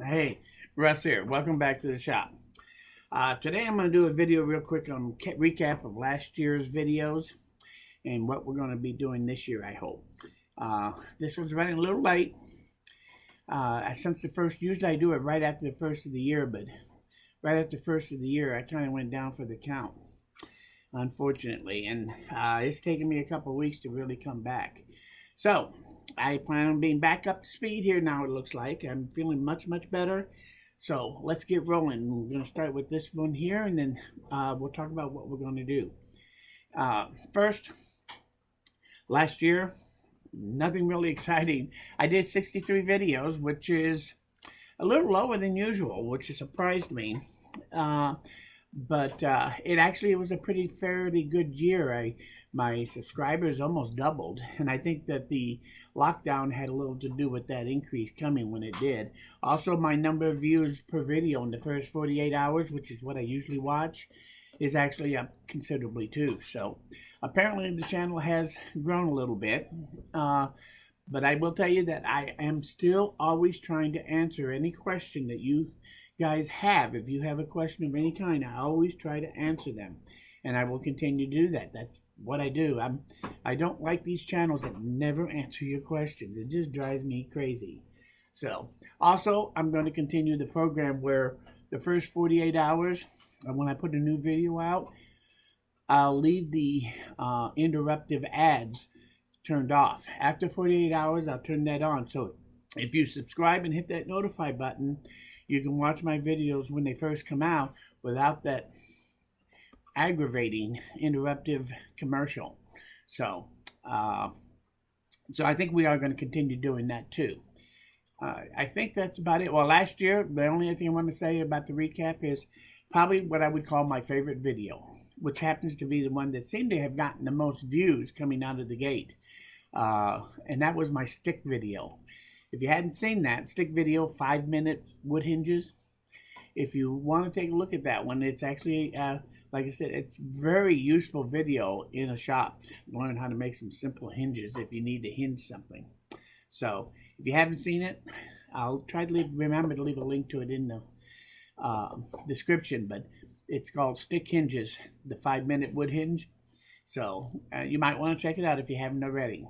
Hey, Russ here. Welcome back to the shop. Today I'm going to do a video real quick on recap of last year's videos and what we're going to be doing this year, I hope. This one's running a little late. Since the first, usually I do it right after the first of the year, but right after the first of the year, I kind of went down for the count, unfortunately. And it's taken me a couple of weeks to really come back. So, I plan on being back up to speed here now, it looks like. I'm feeling much better. So let's get rolling. We're going to start with this one here, and then we'll talk about what we're going to do. First, last year, nothing really exciting. I did 63 videos, which is a little lower than usual, which surprised me. But it was a pretty fairly good year. My subscribers almost doubled, and I think that the lockdown had a little to do with that increase coming when it did. Also, my number of views per video in the first 48 hours, which is what I usually watch, is actually up considerably too. So apparently the channel has grown a little bit. But I will tell you that I am still always trying to answer any question that you guys have. If you have a question of any kind, I always try to answer them, and I will continue to do that. That's what I do. I don't like these channels that never answer your questions. It just drives me crazy. So also, I'm going to continue the program where the first 48 hours, when I put a new video out, I'll leave the interruptive ads turned off. After 48 hours, I'll turn that on. So if you subscribe and hit that notify button, you can watch my videos when they first come out without that aggravating interruptive commercial. So I think we are going to continue doing that too. I think that's about it. Well, last year, the only other thing I want to say about the recap is probably what I would call my favorite video, which happens to be the one that seemed to have gotten the most views coming out of the gate. And that was my stick video. If you hadn't seen that, stick video, 5-minute wood hinges. If you want to take a look at that one, it's actually, like I said, it's very useful video in a shop. Learn how to make some simple hinges if you need to hinge something. So if you haven't seen it, I'll try to remember to leave a link to it in the description, but it's called Stick Hinges, the 5-minute wood hinge. So you might want to check it out if you haven't already.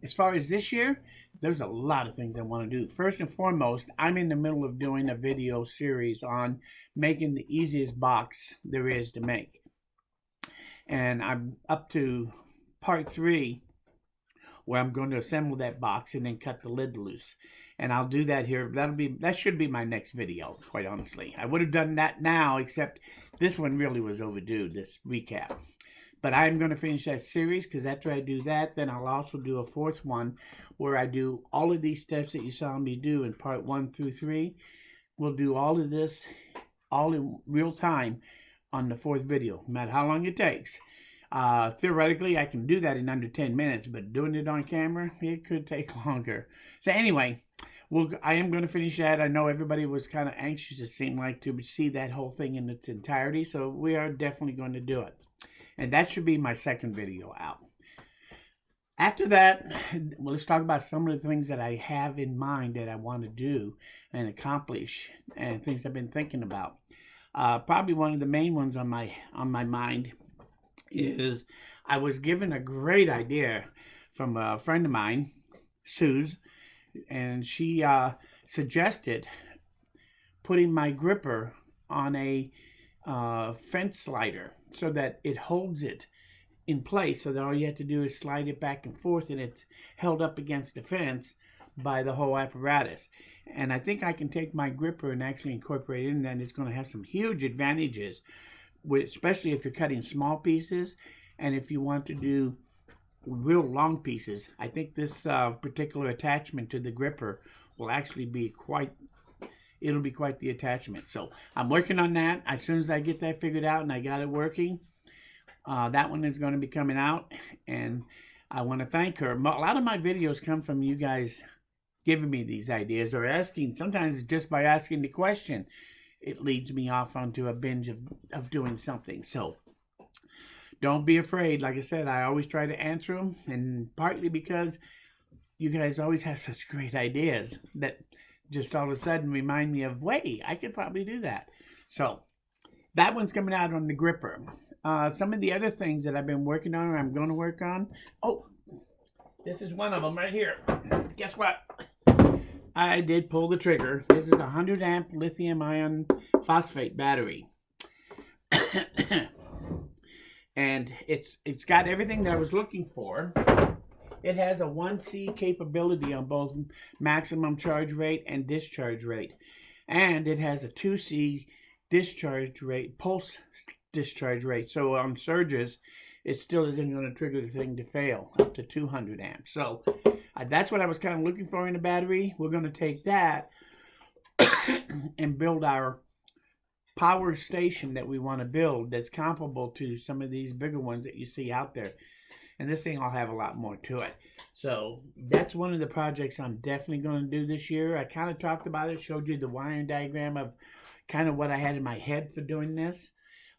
As far as this year, there's a lot of things I want to do. First and foremost, I'm in the middle of doing a video series on making the easiest box there is to make. And I'm up to part 3, where I'm going to assemble that box and then cut the lid loose. And I'll do that here. That should be my next video, quite honestly. I would have done that now, except this one really was overdue, this recap. But I'm going to finish that series, because after I do that, then I'll also do a 4th one where I do all of these steps that you saw me do in part 1 through 3. We'll do all of this all in real time on the 4th video, no matter how long it takes. Theoretically, I can do that in under 10 minutes, but doing it on camera, it could take longer. So anyway, I am going to finish that. I know everybody was kind of anxious, it seemed like, to see that whole thing in its entirety, so we are definitely going to do it. And that should be my 2nd video out. After that, well, let's talk about some of the things that I have in mind that I want to do and accomplish, and things I've been thinking about. Probably one of the main ones on my mind is I was given a great idea from a friend of mine, Suze, and she suggested putting my gripper on a fence slider so that it holds it in place, so that all you have to do is slide it back and forth, and it's held up against the fence by the whole apparatus. And I think I can take my gripper and actually incorporate it in, and it's going to have some huge advantages, especially if you're cutting small pieces, and if you want to do real long pieces. I think this particular attachment to the gripper will actually be it'll be quite the attachment. So I'm working on that. As soon as I get that figured out and I got it working, that one is going to be coming out, and I want to thank her. A lot of my videos come from you guys giving me these ideas, or asking. Sometimes just by asking the question, it leads me off onto a binge of doing something. So don't be afraid. Like I said, I always try to answer them, and partly because you guys always have such great ideas that just all of a sudden remind me of, wait, I could probably do that. So that one's coming out on the gripper. Some of the other things that I've been working on, or I'm going to work on. Oh, this is one of them right here. Guess what? I did pull the trigger. This is a 100 amp lithium ion phosphate battery. And it's got everything that I was looking for. It has a 1C capability on both maximum charge rate and discharge rate. And it has a 2C discharge rate, pulse discharge rate. So on surges, it still isn't going to trigger the thing to fail up to 200 amps. So that's what I was kind of looking for in a battery. We're going to take that and build our power station that we want to build that's comparable to some of these bigger ones that you see out there. And this thing will have a lot more to it. So that's one of the projects I'm definitely going to do this year. I kind of talked about it, showed you the wiring diagram of kind of what I had in my head for doing this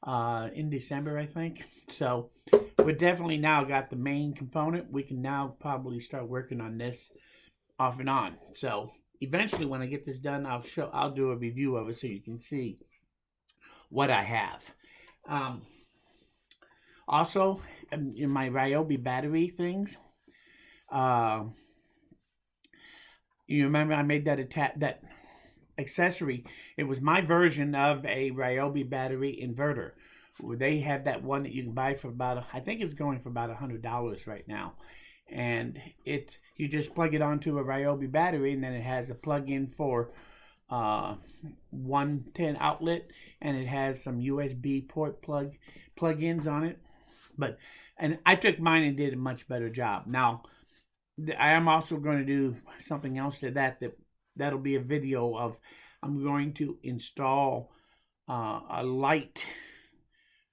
in December, I think. So we definitely now got the main component. We can now probably start working on this off and on. So eventually when I get this done, I'll do a review of it so you can see what I have. Also, in my Ryobi battery things, you remember I made that accessory. It was my version of a Ryobi battery inverter. They have that one that you can buy for about, I think it's going for about $100 right now. And you just plug it onto a Ryobi battery, and then it has a plug-in for 110 outlet, and it has some USB port plug-ins on it. And I took mine and did a much better job. Now, I am also going to do something else to that'll be a video of, I'm going to install a light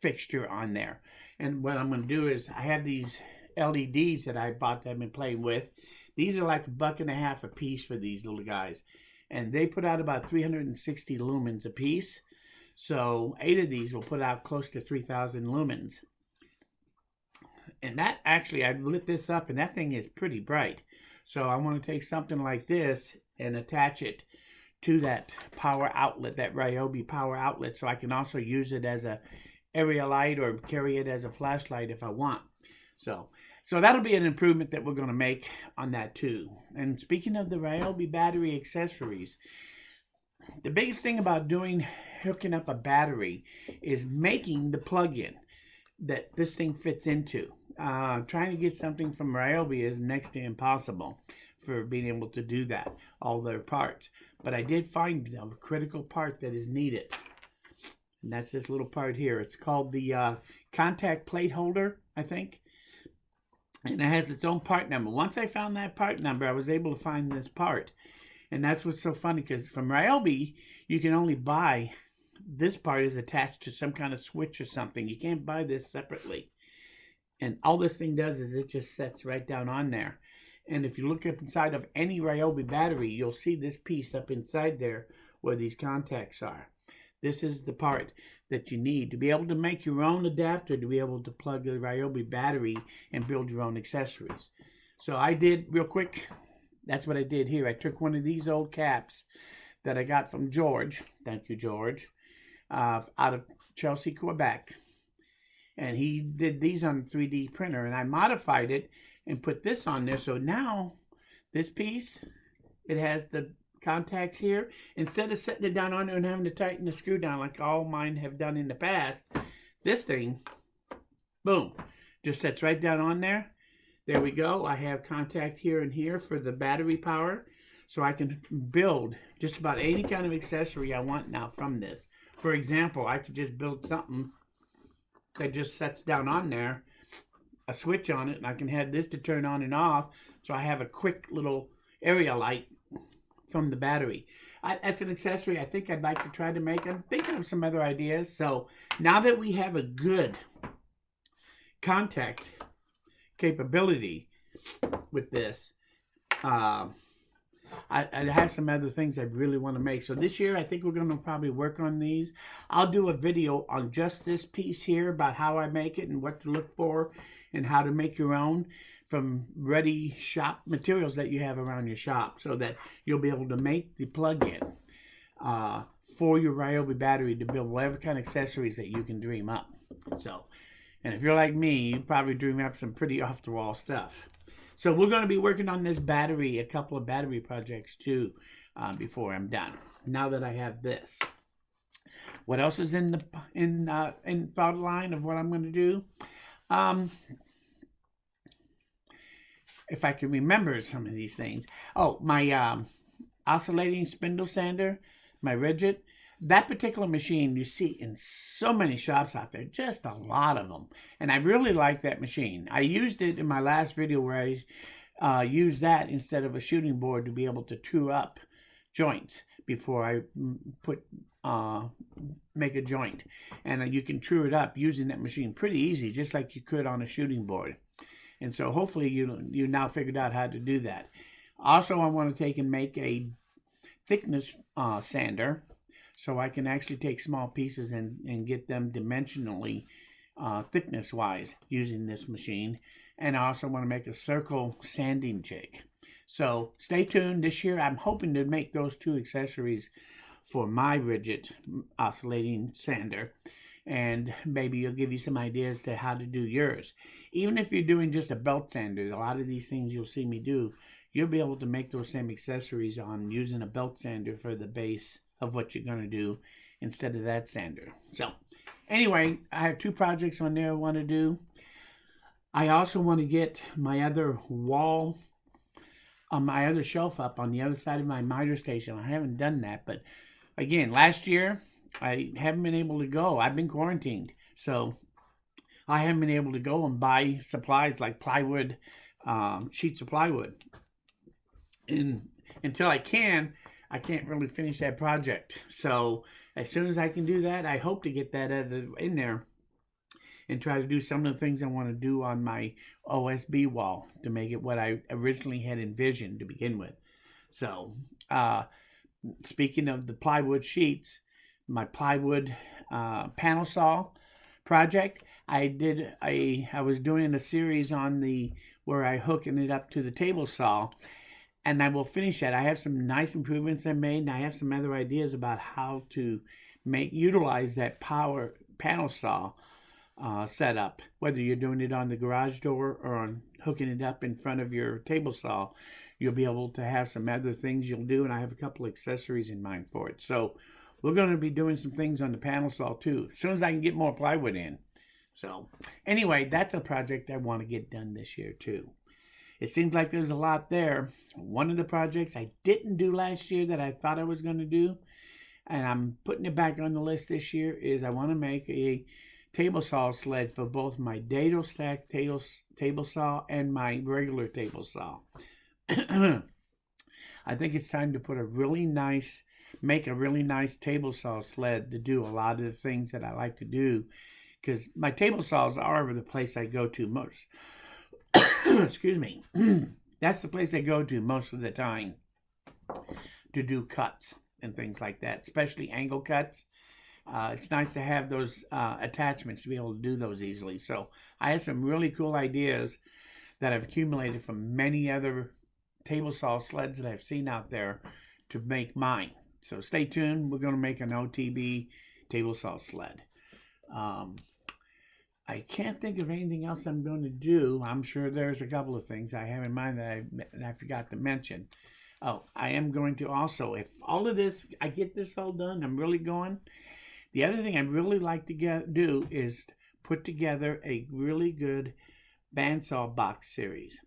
fixture on there. And what I'm going to do is, I have these LEDs that I bought that I've been playing with. These are like $1.50 a piece for these little guys. And they put out about 360 lumens a piece. So 8 of these will put out close to 3,000 lumens. And that actually, I lit this up, and that thing is pretty bright. So I want to take something like this and attach it to that power outlet, that Ryobi power outlet, so I can also use it as a area light or carry it as a flashlight if I want. So that'll be an improvement that we're going to make on that too. And speaking of the Ryobi battery accessories, the biggest thing about hooking up a battery is making the plug-in that this thing fits into. Trying to get something from Ryobi is next to impossible for being able to do that, all their parts. But I did find a critical part that is needed. And that's this little part here. It's called the contact plate holder, I think. And it has its own part number. Once I found that part number, I was able to find this part. And that's what's so funny, because from Ryobi, you can only buy, this part is attached to some kind of switch or something. You can't buy this separately. And all this thing does is it just sets right down on there. And if you look up inside of any Ryobi battery, you'll see this piece up inside there where these contacts are. This is the part that you need to be able to make your own adapter, to be able to plug the Ryobi battery and build your own accessories. So I did, real quick, that's what I did here. I took one of these old caps that I got from George. Thank you, George. Out of Chelsea, Quebec. And he did these on a 3D printer, and I modified it and put this on there. So now this piece, it has the contacts here. Instead of setting it down on there and having to tighten the screw down like all mine have done in the past, this thing, boom, just sets right down on there. There we go. I have contact here and here for the battery power. So I can build just about any kind of accessory I want now from this. For example, I could just build something that just sets down on there, a switch on it, and I can have this to turn on and off, so I have a quick little area light from the battery. That's an accessory I think I'd like to try to make. I'm thinking of some other ideas. So now that we have a good contact capability with this, I have some other things I really want to make. So this year, I think we're going to probably work on these. I'll do a video on just this piece here about how I make it and what to look for and how to make your own. from ready shop materials that you have around your shop, so that you'll be able to make the plug-in for your Ryobi battery to build whatever kind of accessories that you can dream up. So, and if you're like me, you probably dream up some pretty off-the-wall stuff. So we're going to be working on this battery, a couple of battery projects too, before I'm done. Now that I have this, what else is in the thought line of what I'm going to do? If I can remember some of these things. Oh, my oscillating spindle sander, my Ridgit. That particular machine you see in so many shops out there, just a lot of them. And I really like that machine. I used it in my last video where I used that instead of a shooting board to be able to true up joints before I make a joint. And you can true it up using that machine pretty easy, just like you could on a shooting board. And so hopefully you now figured out how to do that. Also, I want to take and make a thickness sander, so I can actually take small pieces and get them dimensionally thickness-wise using this machine. And I also want to make a circle sanding jig. So stay tuned. This year I'm hoping to make those two accessories for my Ridgit oscillating sander. And maybe you'll give you some ideas to how to do yours. Even if you're doing just a belt sander, a lot of these things you'll see me do, you'll be able to make those same accessories on using a belt sander for the base of what you're going to do instead of that sander. So anyway, I have two projects on there I want to do. I also want to get my other wall, my other shelf up on the other side of my miter station. I haven't done that, but again, last year I haven't been able to go. I've been quarantined, so I haven't been able to go and buy supplies like plywood, sheets of plywood. And until I can't really finish that project. So as soon as I can do that, I hope to get that in there and try to do some of the things I want to do on my OSB wall to make it what I originally had envisioned to begin with. So speaking of the plywood sheets, my plywood panel saw project, I was doing a series on where I hooking it up to the table saw, and I will finish that. I have some nice improvements I made, and I have some other ideas about how to utilize that power panel saw setup, whether you're doing it on the garage door or on hooking it up in front of your table saw. You'll be able to have some other things you'll do, and I have a couple of accessories in mind for it. So we're going to be doing some things on the panel saw too, as soon as I can get more plywood in. So anyway, that's a project I want to get done this year too. It seems like there's a lot there. One of the projects I didn't do last year that I thought I was going to do, and I'm putting it back on the list this year, is I want to make a table saw sled for both my dado stack table saw and my regular table saw. I think it's time to make a really nice table saw sled to do a lot of the things that I like to do, because my table saws are the place I go to most. Excuse me. That's the place I go to most of the time to do cuts and things like that, especially angle cuts. It's nice to have those attachments to be able to do those easily. So I have some really cool ideas that I've accumulated from many other table saw sleds that I've seen out there to make mine. So stay tuned. We're going to make an OTB table saw sled. I can't think of anything else I'm going to do. I'm sure there's a couple of things I have in mind that I forgot to mention. Oh, I am going to also, if all of this, I get this all done, I'm really going. The other thing I'd really like to do is put together a really good bandsaw box series.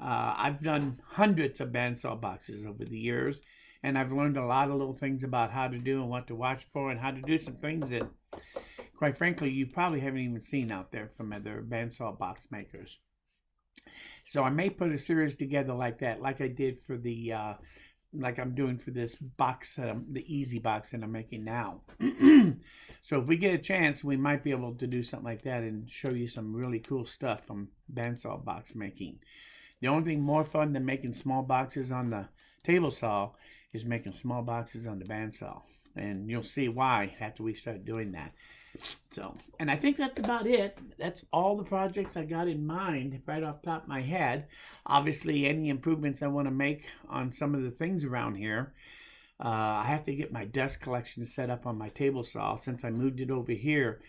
I've done hundreds of bandsaw boxes over the years, and I've learned a lot of little things about how to do and what to watch for and how to do some things that, quite frankly, you probably haven't even seen out there from other bandsaw box makers. So I may put a series together like that, like I did for the, like I'm doing for this box, the easy box that I'm making now. So if we get a chance, we might be able to do something like that and show you some really cool stuff from bandsaw box making. The only thing more fun than making small boxes on the table saw is making small boxes on the bandsaw. And you'll see why after we start doing that. So, and I think that's about it. That's all the projects I got in mind right off the top of my head. Obviously, any improvements I want to make on some of the things around here. I have to get my dust collection set up on my table saw. Since I moved it over here,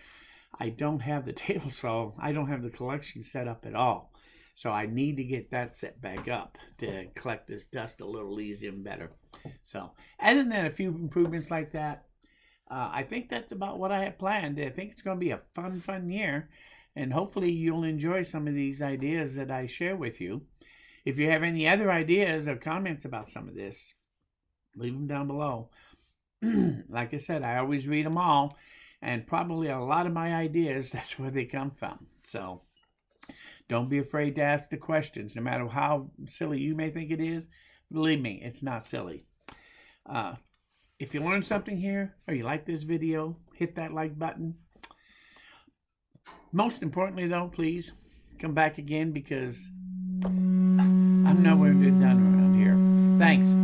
I don't have the table saw. I don't have the collection set up at all. So I need to get that set back up to collect this dust a little easier and better. So other than a few improvements like that, I think that's about what I have planned. I think it's going to be a fun year. And hopefully you'll enjoy some of these ideas that I share with you. If you have any other ideas or comments about some of this, leave them down below. Like I said, I always read them all. And probably a lot of my ideas, that's where they come from. So don't be afraid to ask the questions, no matter how silly you may think it is. Believe me, it's not silly. If you learned something here, or you like this video, hit that like button. Most importantly, though, please come back again, because I'm nowhere near done around here. Thanks.